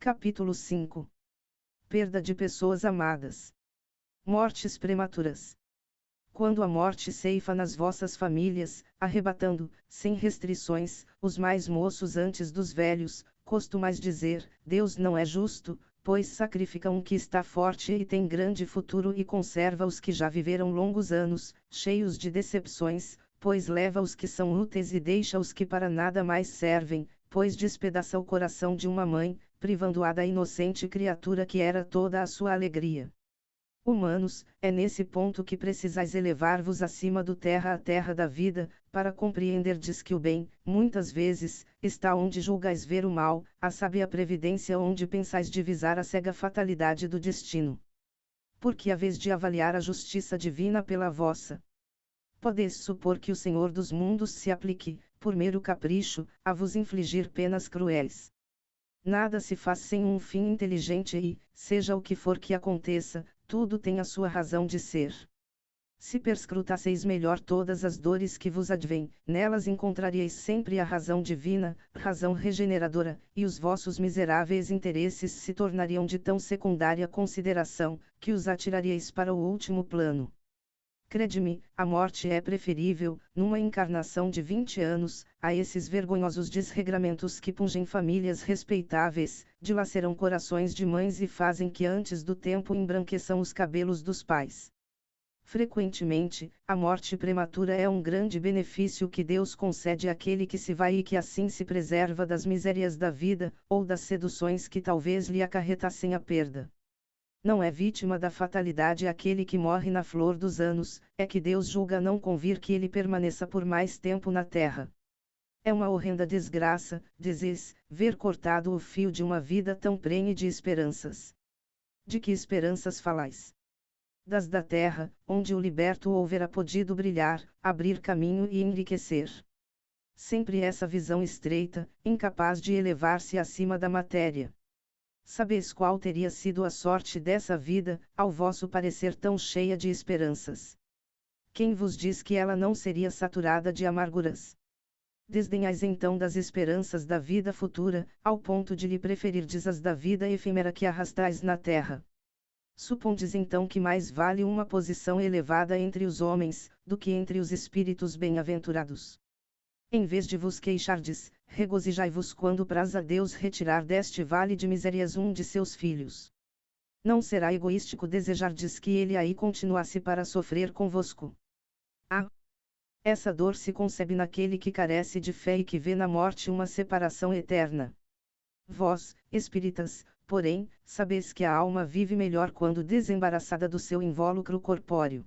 Capítulo 5. Perda de pessoas amadas. Mortes prematuras. Quando a morte ceifa nas vossas famílias, arrebatando, sem restrições, os mais moços antes dos velhos, costumais dizer: Deus não é justo, pois sacrifica um que está forte e tem grande futuro e conserva os que já viveram longos anos, cheios de decepções, pois leva os que são úteis e deixa os que para nada mais servem, pois despedaça o coração de uma mãe, privando-a da inocente criatura que era toda a sua alegria. Humanos, é nesse ponto que precisais elevar-vos acima do terra à terra da vida, para compreenderdes que o bem, muitas vezes, está onde julgais ver o mal, a sábia previdência onde pensais divisar a cega fatalidade do destino. Porque haveis de avaliar a justiça divina pela vossa. Podeis supor que o Senhor dos mundos se aplique, por mero capricho, a vos infligir penas cruéis. Nada se faz sem um fim inteligente e, seja o que for que aconteça, tudo tem a sua razão de ser. Se perscrutasseis melhor todas as dores que vos advêm, nelas encontraríeis sempre a razão divina, razão regeneradora, e os vossos miseráveis interesses se tornariam de tão secundária consideração, que os atiraríeis para o último plano. Crede-me, a morte é preferível, numa encarnação de 20 anos, a esses vergonhosos desregramentos que pungem famílias respeitáveis, dilaceram corações de mães e fazem que antes do tempo embranqueçam os cabelos dos pais. Frequentemente, a morte prematura é um grande benefício que Deus concede àquele que se vai e que assim se preserva das misérias da vida, ou das seduções que talvez lhe acarretassem a perda. Não é vítima da fatalidade aquele que morre na flor dos anos, é que Deus julga não convir que ele permaneça por mais tempo na terra. É uma horrenda desgraça, dizes, ver cortado o fio de uma vida tão prenhe de esperanças. De que esperanças falais? Das da terra, onde o liberto houvera podido brilhar, abrir caminho e enriquecer. Sempre essa visão estreita, incapaz de elevar-se acima da matéria. Sabeis qual teria sido a sorte dessa vida, ao vosso parecer tão cheia de esperanças? Quem vos diz que ela não seria saturada de amarguras? Desdenhais então das esperanças da vida futura, ao ponto de lhe preferirdes as da vida efêmera que arrastais na terra. Supondes então que mais vale uma posição elevada entre os homens, do que entre os espíritos bem-aventurados. Em vez de vos queixardes, regozijai-vos quando praz a Deus retirar deste vale de misérias um de seus filhos. Não será egoístico desejardes que ele aí continuasse para sofrer convosco. Essa dor se concebe naquele que carece de fé e que vê na morte uma separação eterna. Vós, espíritas, porém, sabeis que a alma vive melhor quando desembaraçada do seu invólucro corpóreo.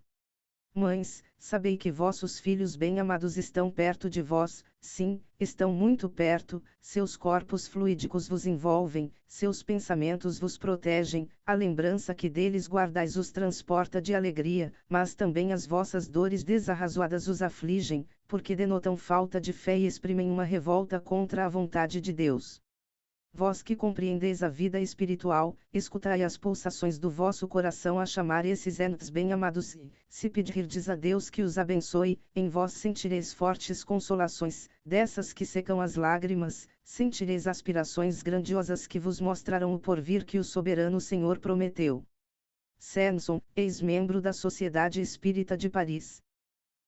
Mães, sabei que vossos filhos bem-amados estão perto de vós, sim, estão muito perto, seus corpos fluídicos vos envolvem, seus pensamentos vos protegem, a lembrança que deles guardais os transporta de alegria, mas também as vossas dores desarrazoadas os afligem, porque denotam falta de fé e exprimem uma revolta contra a vontade de Deus. Vós que compreendeis a vida espiritual, escutai as pulsações do vosso coração a chamar esses entes bem-amados e, se pedirdes a Deus que os abençoe, em vós sentireis fortes consolações, dessas que secam as lágrimas, sentireis aspirações grandiosas que vos mostrarão o porvir que o soberano Senhor prometeu. Sanson, ex-membro da Sociedade Espírita de Paris.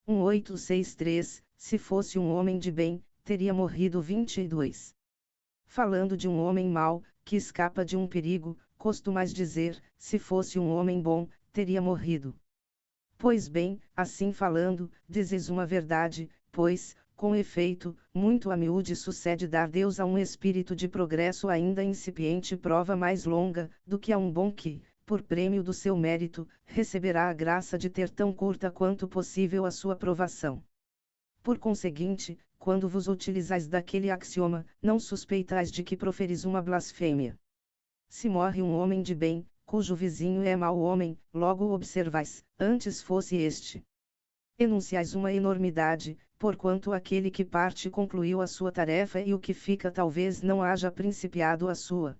1863, se fosse um homem de bem, teria morrido 22. Falando de um homem mau, que escapa de um perigo, costumais dizer, se fosse um homem bom, teria morrido. Pois bem, assim falando, dizes uma verdade, pois, com efeito, muito a miúde sucede dar Deus a um espírito de progresso ainda incipiente prova mais longa, do que a um bom que, por prêmio do seu mérito, receberá a graça de ter tão curta quanto possível a sua provação. Por conseguinte, quando vos utilizais daquele axioma, não suspeitais de que proferis uma blasfêmia. Se morre um homem de bem, cujo vizinho é mau homem, logo observais, antes fosse este. Enunciais uma enormidade, porquanto aquele que parte concluiu a sua tarefa e o que fica talvez não haja principiado a sua.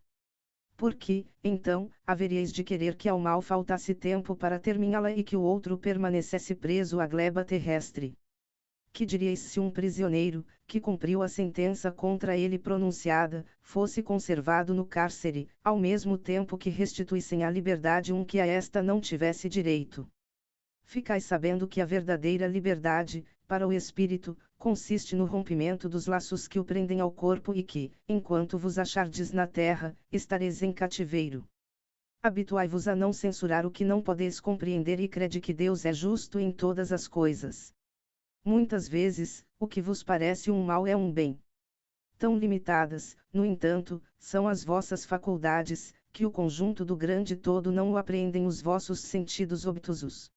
Porque, então, haveríeis de querer que ao mal faltasse tempo para terminá-la e que o outro permanecesse preso à gleba terrestre. Que diríeis se um prisioneiro, que cumpriu a sentença contra ele pronunciada, fosse conservado no cárcere, ao mesmo tempo que restituíssem à liberdade um que a esta não tivesse direito? Ficai sabendo que a verdadeira liberdade, para o espírito, consiste no rompimento dos laços que o prendem ao corpo e que, enquanto vos achardes na terra, estareis em cativeiro. Habituai-vos a não censurar o que não podeis compreender e crede que Deus é justo em todas as coisas. Muitas vezes, o que vos parece um mal é um bem. Tão limitadas, no entanto, são as vossas faculdades, que o conjunto do grande todo não o apreendem os vossos sentidos obtusos.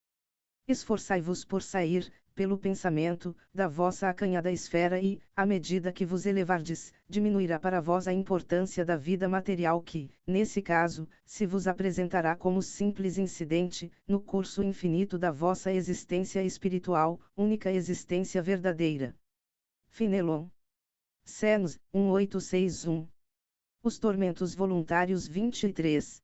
Esforçai-vos por sair, pelo pensamento, da vossa acanhada esfera e, à medida que vos elevardes, diminuirá para vós a importância da vida material que, nesse caso, se vos apresentará como simples incidente, no curso infinito da vossa existência espiritual, única existência verdadeira. Fenelon. Senos, 1861. Os tormentos voluntários 23.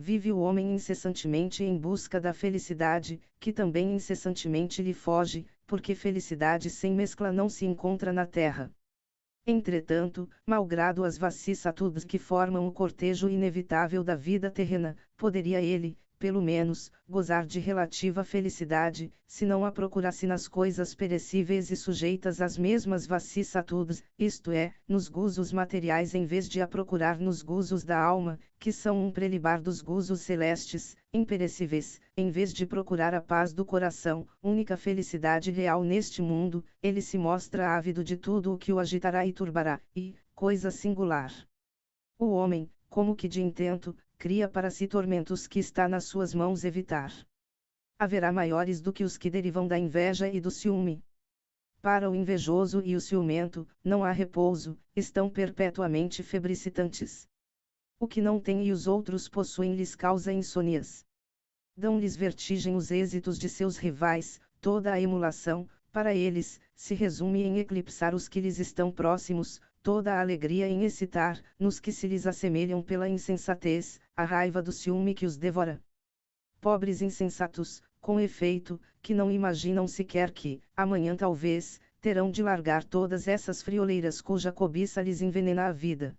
Vive o homem incessantemente em busca da felicidade, que também incessantemente lhe foge, porque felicidade sem mescla não se encontra na terra. Entretanto, malgrado as vicissitudes que formam o cortejo inevitável da vida terrena, poderia ele, pelo menos, gozar de relativa felicidade, se não a procurasse nas coisas perecíveis e sujeitas às mesmas vicissitudes, isto é, nos gozos materiais em vez de a procurar nos gozos da alma, que são um prelibar dos gozos celestes, imperecíveis, em vez de procurar a paz do coração, única felicidade real neste mundo, ele se mostra ávido de tudo o que o agitará e turbará, e, coisa singular, o homem, como que de intento, cria para si tormentos que está nas suas mãos evitar. Haverá maiores do que os que derivam da inveja e do ciúme. Para o invejoso e o ciumento, não há repouso, estão perpetuamente febricitantes. O que não tem e os outros possuem lhes causa insônias. Dão-lhes vertigem os êxitos de seus rivais, toda a emulação, para eles, se resume em eclipsar os que lhes estão próximos, toda a alegria em excitar, nos que se lhes assemelham pela insensatez, a raiva do ciúme que os devora. Pobres insensatos, com efeito, que não imaginam sequer que, amanhã talvez, terão de largar todas essas frioleiras cuja cobiça lhes envenena a vida.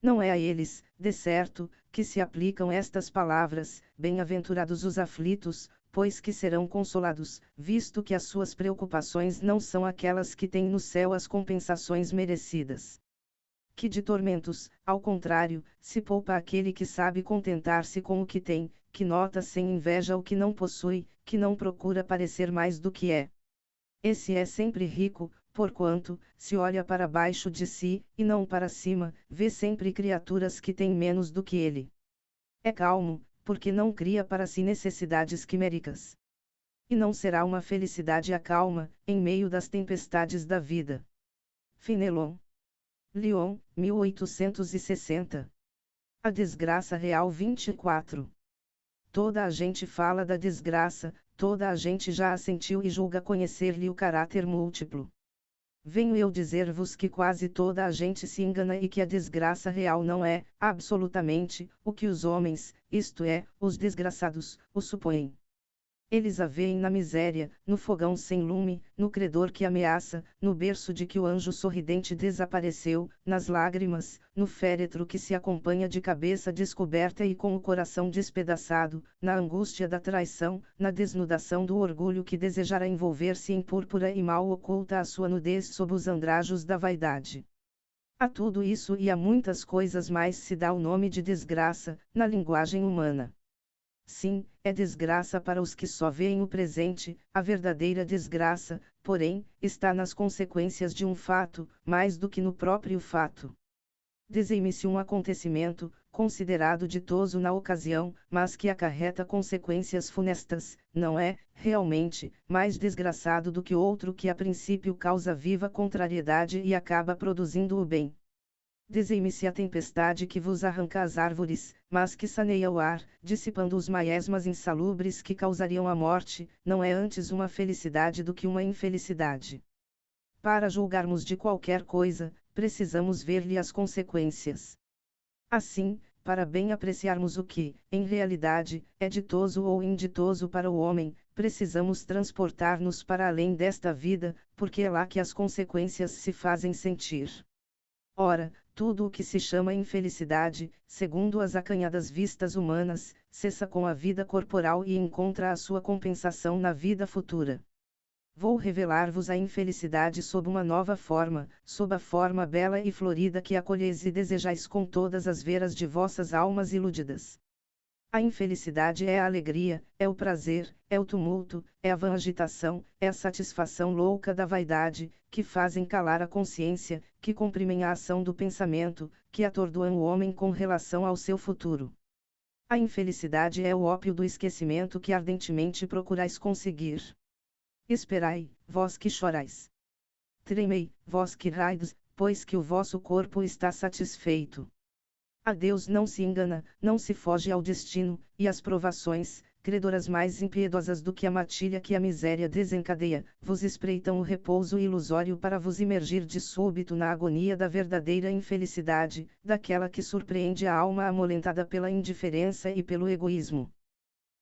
Não é a eles, de certo, que se aplicam estas palavras, bem-aventurados os aflitos, pois que serão consolados, visto que as suas preocupações não são aquelas que têm no céu as compensações merecidas. Que de tormentos, ao contrário, se poupa aquele que sabe contentar-se com o que tem, que nota sem inveja o que não possui, que não procura parecer mais do que é. Esse é sempre rico, porquanto, se olha para baixo de si, e não para cima, vê sempre criaturas que têm menos do que ele. É calmo, porque não cria para si necessidades quiméricas. E não será uma felicidade a calma, em meio das tempestades da vida. Fenelon. Lyon, 1860. A desgraça real 24. Toda a gente fala da desgraça, toda a gente já a sentiu e julga conhecer-lhe o caráter múltiplo. Venho eu dizer-vos que quase toda a gente se engana e que a desgraça real não é, absolutamente, o que os homens, isto é, os desgraçados, o supõem. Eles a veem na miséria, no fogão sem lume, no credor que ameaça, no berço de que o anjo sorridente desapareceu, nas lágrimas, no féretro que se acompanha de cabeça descoberta e com o coração despedaçado, na angústia da traição, na desnudação do orgulho que desejará envolver-se em púrpura e mal oculta a sua nudez sob os andrajos da vaidade. A tudo isso e a muitas coisas mais se dá o nome de desgraça, na linguagem humana. Sim, é desgraça para os que só veem o presente, a verdadeira desgraça, porém, está nas consequências de um fato, mais do que no próprio fato. Deseime-se um acontecimento, considerado ditoso na ocasião, mas que acarreta consequências funestas, não é, realmente, mais desgraçado do que outro que a princípio causa viva contrariedade e acaba produzindo o bem. Deseime-se a tempestade que vos arranca as árvores, mas que saneia o ar, dissipando os miasmas insalubres que causariam a morte, não é antes uma felicidade do que uma infelicidade. Para julgarmos de qualquer coisa, precisamos ver-lhe as consequências. Assim, para bem apreciarmos o que, em realidade, é ditoso ou inditoso para o homem, precisamos transportar-nos para além desta vida, porque é lá que as consequências se fazem sentir. Ora, tudo o que se chama infelicidade, segundo as acanhadas vistas humanas, cessa com a vida corporal e encontra a sua compensação na vida futura. Vou revelar-vos a infelicidade sob uma nova forma, sob a forma bela e florida que acolheis e desejais com todas as veras de vossas almas iludidas. A infelicidade é a alegria, é o prazer, é o tumulto, é a vã agitação, é a satisfação louca da vaidade, que fazem calar a consciência, que comprimem a ação do pensamento, que atordoam o homem com relação ao seu futuro. A infelicidade é o ópio do esquecimento que ardentemente procurais conseguir. Esperai, vós que chorais. Tremei, vós que raides, pois que o vosso corpo está satisfeito. A Deus não se engana, não se foge ao destino, e as provações, credoras mais impiedosas do que a matilha que a miséria desencadeia, vos espreitam o repouso ilusório para vos imergir de súbito na agonia da verdadeira infelicidade, daquela que surpreende a alma amolentada pela indiferença e pelo egoísmo.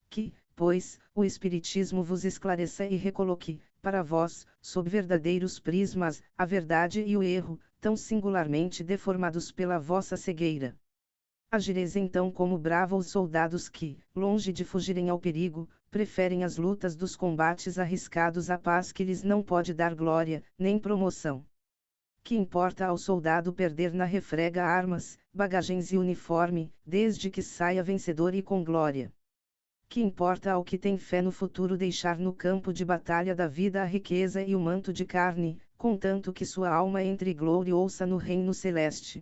Que, pois, o Espiritismo vos esclareça e recoloque, para vós, sob verdadeiros prismas, a verdade e o erro, tão singularmente deformados pela vossa cegueira. Agireis então como bravos soldados que, longe de fugirem ao perigo, preferem as lutas dos combates arriscados à paz que lhes não pode dar glória, nem promoção. Que importa ao soldado perder na refrega armas, bagagens e uniforme, desde que saia vencedor e com glória? Que importa ao que tem fé no futuro deixar no campo de batalha da vida a riqueza e o manto de carne, contanto que sua alma entre gloriosa no reino celeste?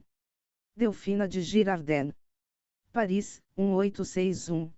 Delfina de Girardin. Paris, 1861.